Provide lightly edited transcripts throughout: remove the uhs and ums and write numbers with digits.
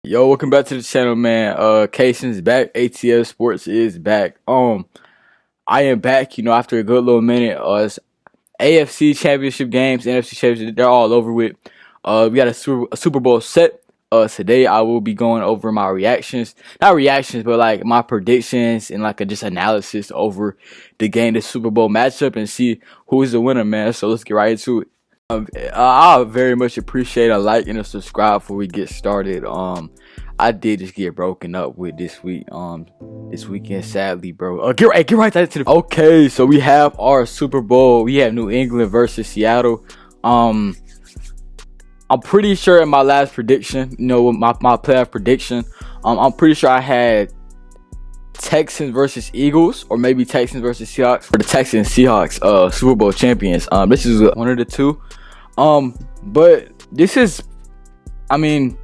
Yo, welcome back to the channel, man. Cason's back. ATF Sports is back. I am back, after a good little minute. It's AFC Championship games, NFC Championship, they're all over with. We got a Super Bowl set. Today I will be going over my reactions. Not reactions, but like my predictions and like a just analysis over the game, the Super Bowl matchup, and see who's the winner, man. So let's get right into it. I very much appreciate a like and a subscribe before we get started. I did just get broken up with this weekend, sadly, bro. Get right into the. Okay, so we have our Super Bowl. We have New England versus Seattle. I'm pretty sure in my last prediction, my playoff prediction, I'm pretty sure I had Texans versus Eagles, or maybe Texans versus Seahawks, for the Texans Seahawks Super Bowl champions. This is one of the two. But this is, one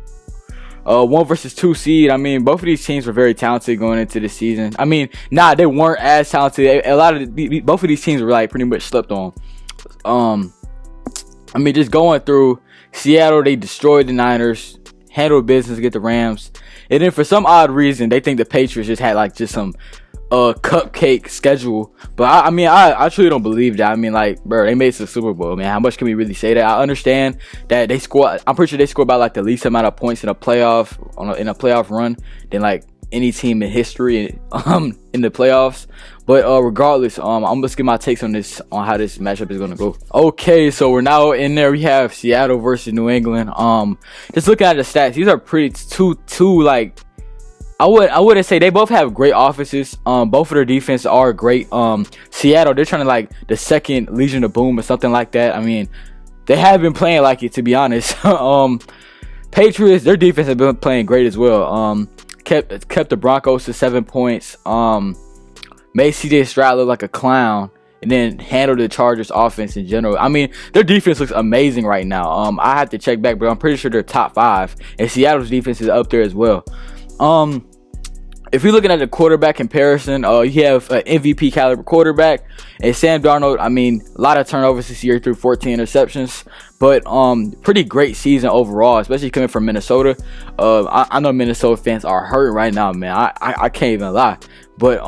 versus two seed. Both of these teams were very talented going into the season. They weren't as talented. Both of these teams were like pretty much slept on. Just going through Seattle, they destroyed the Niners, handled business, get the Rams, and then for some odd reason, they think the Patriots just had like just some cupcake schedule. But I truly don't believe that. Bro, they made it to the Super Bowl, man. How much can we really say that? I understand that they scored. I'm pretty sure they scored about like the least amount of points in a playoff run than like any team in history in the playoffs. But regardless, I'm just give my takes on how this matchup is gonna go. Okay, so we're now in there. We have Seattle versus New England. Just looking at the stats, these are pretty two like. I wouldn't say they both have great offenses. Both of their defense are great. Seattle, they're trying to like the second Legion of Boom or something like that. They have been playing like it, to be honest. Patriots, their defense has been playing great as well. Kept the Broncos to 7 points. Made CJ Stroud look like a clown, and then handled the Chargers offense in general. Their defense looks amazing right now. I have to check back, but I'm pretty sure they're top 5, and Seattle's defense is up there as well. If you're looking at the quarterback comparison, you have an MVP caliber quarterback, and Sam Darnold. A lot of turnovers this year, through 14 interceptions, but pretty great season overall, especially coming from Minnesota. I know Minnesota fans are hurt right now, man. I can't even lie, but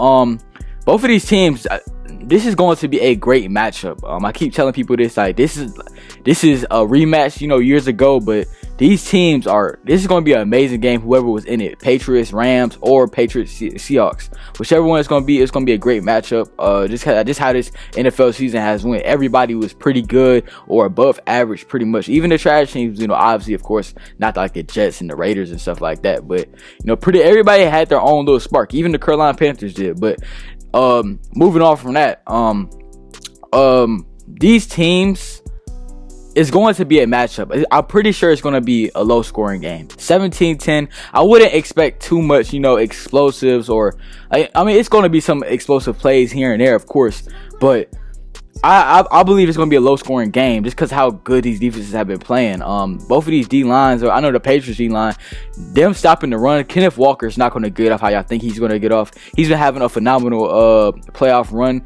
both of these teams, this is going to be a great matchup. I keep telling people this, like this is a rematch, years ago, but these teams this is going to be an amazing game. Whoever was in it, Patriots, Rams, or Patriots, Seahawks, whichever one it's going to be, it's going to be a great matchup. Just how this NFL season has went. Everybody was pretty good or above average, pretty much. Even the trash teams, obviously, of course, not like the Jets and the Raiders and stuff like that, but everybody had their own little spark. Even the Carolina Panthers did. But moving on from that, these teams, it's going to be a matchup. I'm pretty sure it's going to be a low scoring game. 17-10. I wouldn't expect too much, explosives, or it's going to be some explosive plays here and there, of course, but I believe it's going to be a low scoring game just because how good these defenses have been playing. Both of these D lines, or I know the Patriots D line, them stopping the run. Kenneth Walker's not going to get off how y'all think he's going to get off. He's been having a phenomenal playoff run.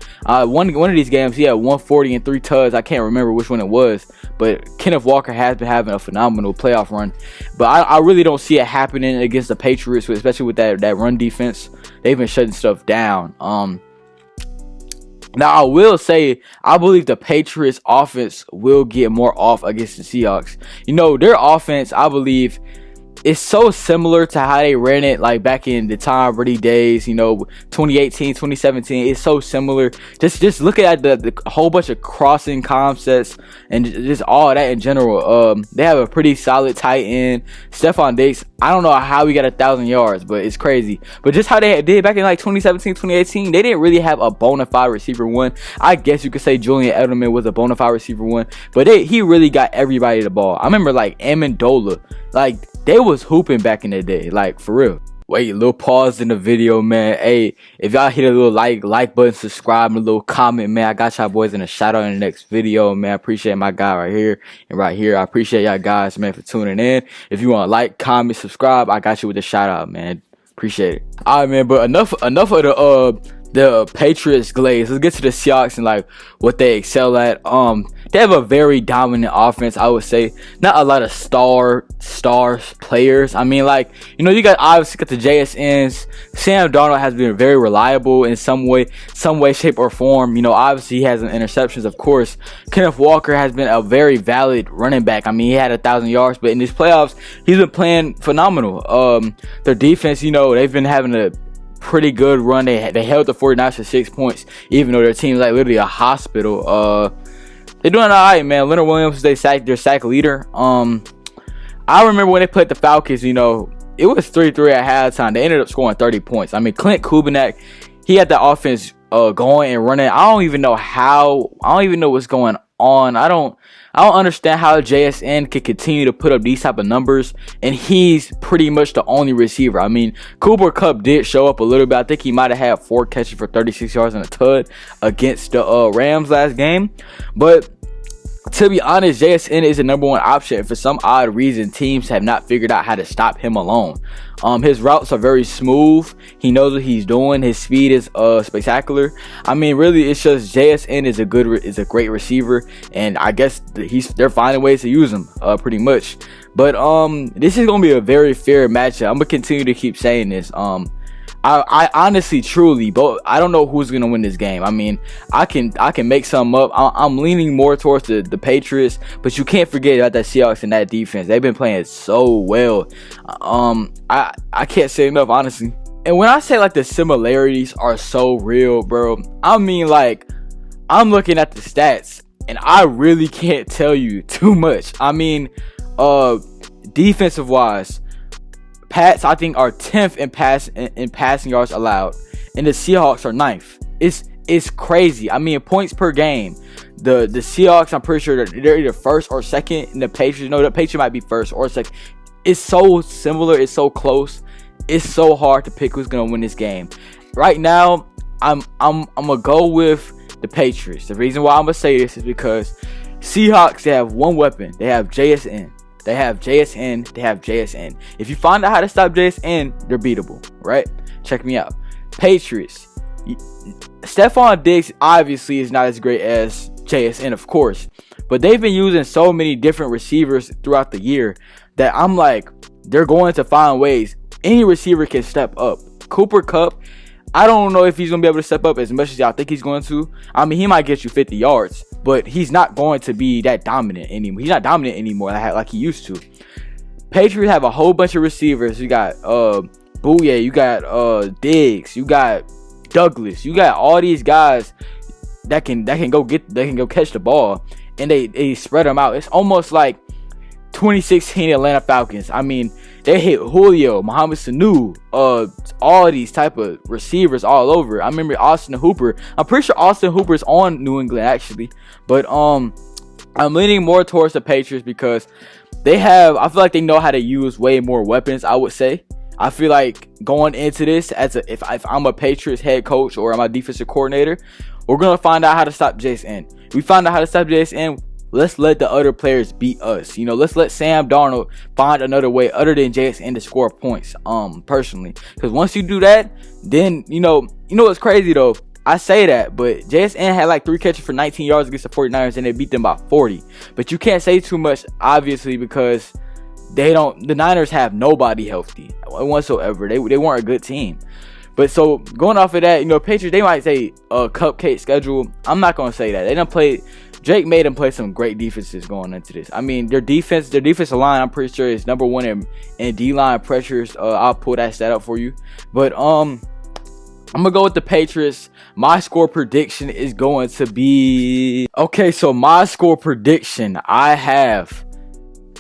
One of these games, he had 140 and 3 tugs. I can't remember which one it was, but Kenneth Walker has been having a phenomenal playoff run. But I really don't see it happening against the Patriots, especially with that run defense. They've been shutting stuff down. Now, I will say, I believe the Patriots offense will get more off against the Seahawks. Their offense, I believe, is so similar to how they ran it like back in the Tom Brady days, 2018, 2017. It's so similar. Just looking at the whole bunch of crossing concepts and just all that in general. They have a pretty solid tight end, Stephon Diggs. I don't know how he got 1,000 yards, but it's crazy. But just how they did back in like 2017, 2018, they didn't really have a bona fide receiver one. I guess you could say Julian Edelman was a bona fide receiver one, but he really got everybody the ball. I remember like Amendola, like they was hooping back in the day, like for real. Wait, a little pause in the video, man. Hey, if y'all hit a little like button, subscribe, and a little comment, man. I got y'all boys in a shout out in the next video, man. I appreciate my guy right here and right here. I appreciate y'all guys, man, for tuning in. If you want to like, comment, subscribe, I got you with a shout out, man. Appreciate it. All right, man. But enough of the Patriots glaze. Let's get to the Seahawks and like what they excel at. They have a very dominant offense, I would say. Not a lot of stars players. I mean, like, you know, you got obviously got the JSNs. Sam Darnold has been very reliable in some way, shape, or form. You know, obviously he has an interceptions, of course. Kenneth Walker has been a very valid running back. I mean, he had 1,000 yards, but in these playoffs, he's been playing phenomenal. Their defense, you know, they've been having a pretty good run. They held the 49ers to 6 points, even though their team's like literally a hospital. They're doing alright, man. Leonard Williams is their sack leader. I remember when they played the Falcons, you know, it was 3-3 at halftime. They ended up scoring 30 points. I mean, Clint Kubiak, he had the offense going and running. I don't even know what's going on. I don't understand how JSN can continue to put up these type of numbers, and he's pretty much the only receiver. I mean, Cooper Kupp did show up a little bit. I think he might have had 4 catches for 36 yards and a tud against the Rams last game. But to be honest, JSN is the number one option. For some odd reason, teams have not figured out how to stop him alone. His routes are very smooth. He knows what he's doing. His speed is spectacular. I mean, really, it's just JSN is a great receiver, and I guess they're finding ways to use him pretty much. But this is gonna be a very fair matchup. I'm gonna continue to keep saying this. I honestly, truly, but I don't know who's gonna win this game. I mean, I can make something up. I'm leaning more towards the Patriots, but you can't forget about that Seahawks and that defense. They've been playing so well. I can't say enough, honestly. And when I say like the similarities are so real, bro, I mean, like, I'm looking at the stats and I really can't tell you too much. I mean, defensive wise, Pats, I think, are 10th in passing yards allowed, and the Seahawks are 9th. It's crazy. I mean, points per game, the Seahawks, I'm pretty sure they're either first or second, and the Patriots, no, the Patriots might be first or second. It's so similar. It's so close. It's so hard to pick who's gonna win this game. Right now, I'm gonna go with the Patriots. The reason why I'm gonna say this is because Seahawks, they have one weapon. They have JSN. They have JSN. If you find out how to stop JSN, they're beatable, right? Check me out. Patriots. Stephon Diggs obviously is not as great as JSN, of course. But they've been using so many different receivers throughout the year that I'm like, they're going to find ways. Any receiver can step up. Cooper Kupp, I don't know if he's going to be able to step up as much as y'all think he's going to. I mean, he might get you 50 yards, but he's not going to be that dominant anymore. He's not dominant anymore like he used to. Patriots have a whole bunch of receivers. You got Bouye, you got Diggs, you got Douglas. You got all these guys that can go catch the ball, and they spread them out. It's almost like 2016 Atlanta Falcons. I mean, they hit Julio, Mohamed Sanu, all these type of receivers all over. I remember Austin Hooper. I'm pretty sure Austin Hooper is on New England actually, but I'm leaning more towards the Patriots because I feel like they know how to use way more weapons. I would say. I feel like going into this if I'm a Patriots head coach or I'm a defensive coordinator, we're gonna find out how to stop JSN. We find out how to stop JSN. Let's let the other players beat us. You know, let's let Sam Darnold find another way other than JSN to score points. Personally, because once you do that, then you know what's crazy though. I say that, but JSN had like 3 catches for 19 yards against the 49ers, and they beat them by 40. But you can't say too much, obviously, because the Niners have nobody healthy whatsoever. They weren't a good team. But so going off of that, you know, Patriots, they might say a cupcake schedule. I'm not gonna say that. Drake made them play some great defenses going into this. I mean, their defensive line, I'm pretty sure is number 1 in D-line pressures. I'll pull that stat up for you. But I'm gonna go with the Patriots. My score prediction is going to be so my score prediction, I have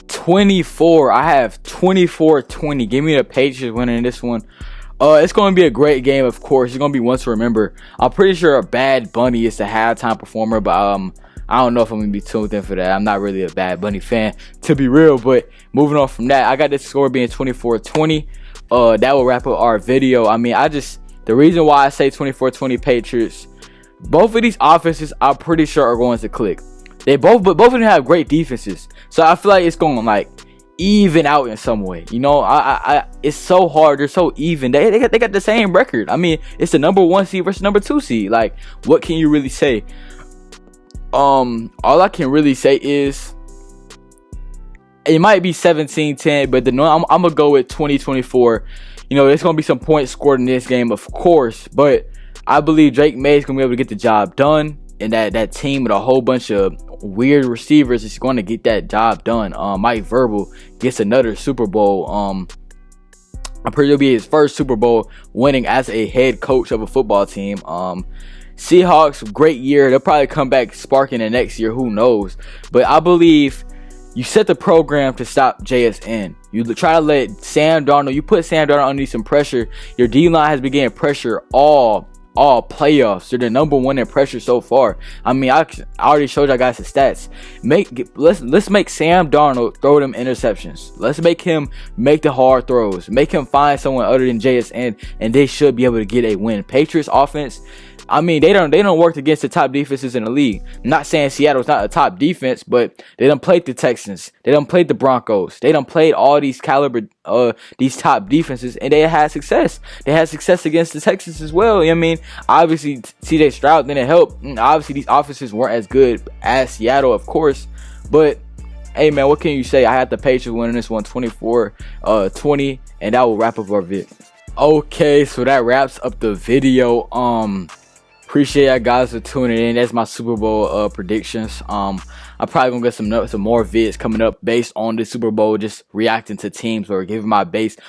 24. I have 24-20. Give me the Patriots winning this one. It's going to be a great game, of course. It's going to be one to remember. I'm pretty sure Bad Bunny is the halftime performer, but I don't know if I'm going to be tuned in for that. I'm not really a Bad Bunny fan, to be real. But moving on from that, I got this score being 24-20. That will wrap up our video. I mean, the reason why I say 24-20 Patriots, both of these offenses, I'm pretty sure are going to click. Both of them have great defenses. So I feel like it's going like even out in some way. You know, it's so hard. They're so even. They got the same record. I mean, it's the number 1 seed versus number 2 seed. Like, what can you really say? All I can really say is it might be 17-10, but I'm gonna go with 20-24. You know, there's gonna be some points scored in this game, of course, but I believe Drake May is gonna be able to get the job done, and that team with a whole bunch of weird receivers is going to get that job done. Mike Verbal gets another Super Bowl. I'm pretty sure it'll be his first Super Bowl winning as a head coach of a football team. Seahawks, great year. They'll probably come back sparking the next year. Who knows? But I believe you set the program to stop JSN. You try to let Sam Darnold. You put Sam Darnold under some pressure. Your D-line has been getting pressure all playoffs. They're the number 1 in pressure so far. I mean, I already showed y'all guys the stats. Let's make Sam Darnold throw them interceptions. Let's make him make the hard throws. Make him find someone other than JSN, and they should be able to get a win. Patriots offense, I mean, they don't work against the top defenses in the league. I'm not saying Seattle's not a top defense, but they done played the Texans. They done played the Broncos. They done played all these these top defenses, and they had success. They had success against the Texans as well. I mean, obviously, CJ Stroud didn't help. Obviously, these offenses weren't as good as Seattle, of course. But, hey, man, what can you say? I had the Patriots winning this one 24-20, and that will wrap up our vid. Okay, so that wraps up the video. Appreciate y'all guys for tuning in. That's my Super Bowl predictions. I'm probably gonna get some more vids coming up based on the Super Bowl, just reacting to teams or giving my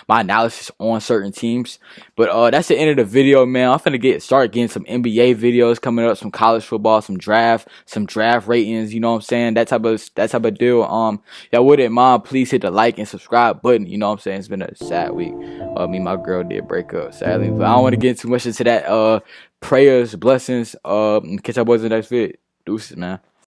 analysis on certain teams. But that's the end of the video, man. I'm finna start getting some NBA videos coming up, some college football, some draft ratings. You know what I'm saying? That type of deal. Y'all wouldn't mind, please hit the like and subscribe button. You know what I'm saying? It's been a sad week. Me and my girl did break up, sadly, but I don't want to get too much into that. Prayers, blessings. Catch y'all boys in the next vid. Deuces, man.